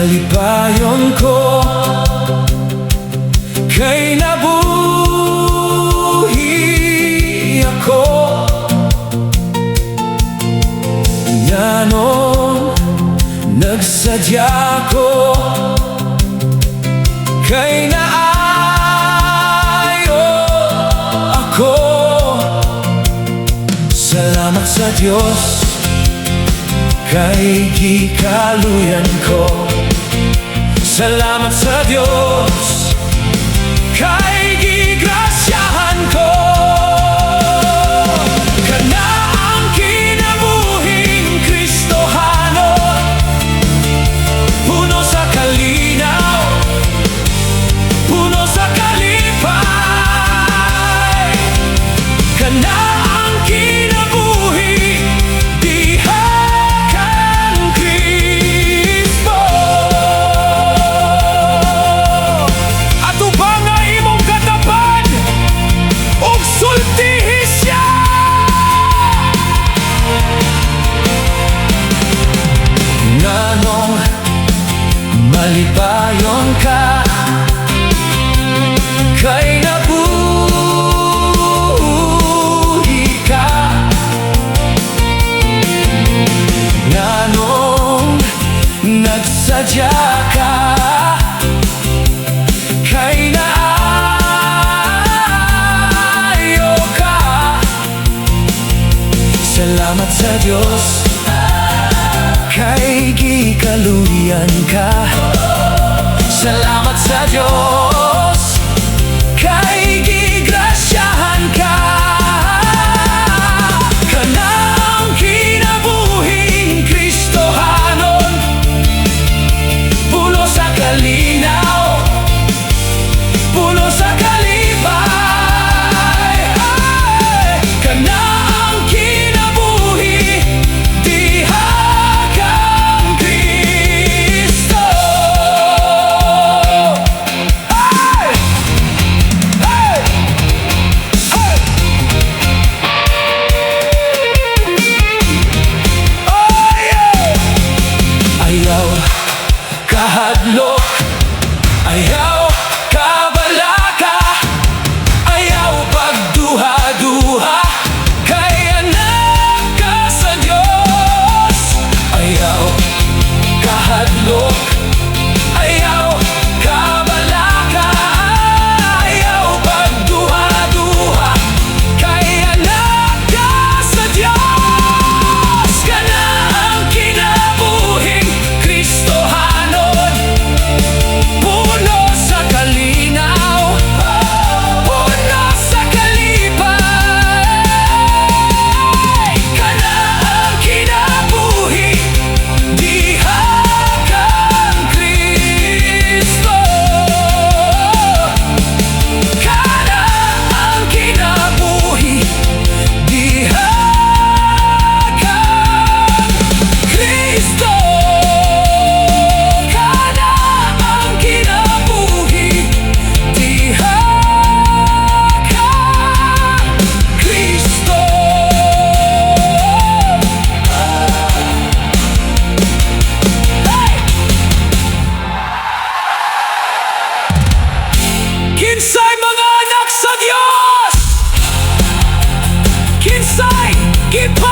malipayon ko kay nabuhi ako. Nanon nagsadya ko kay naayo ako. Salamat sa Diyos kay gikaluyan ko. Salamat sa Diyos kay gigrasyahan ko. Kana ang kinabuhing Kristohano, puno sa kalinaw, puno sa kalipay. Kana ang kinabuhi, Diha Kang Kristo. Ato ba nga imong katapan og sultihi siya? Nganong malipayon ka kay nabuhi ka. Nganong nagsadya ka kay naayo ka. Salamat sa Diyos kay gikaluyan ka. Salamat sa Diyos kay gigrasyahan ka. Kana ang kinabuhing Kristohanon, puno sa kalinaw, puno sa kalipay. Kana ang kinabuhi, Diha Kang Kristo. Ayaw kahadlok, ayaw kabalaka, ayaw pagduha-duha, kay anak ka sa Diyos. Ayaw kahadlok, ayaw kabalaka, ayaw pagduha-duha, kay anak ka sa Diyos. Kana ang kinabuhing Kristohanon, puno sa kalinaw, puno sa kalipay. Kana ang kinabuhi, Diha Kang Kristo. Kana ang kinabuhi, Diha Kang Kristo. Kana ang kinabuhi, Diha Kang Kristo. Kinsay mga anak sa Diyos, kinsay gipa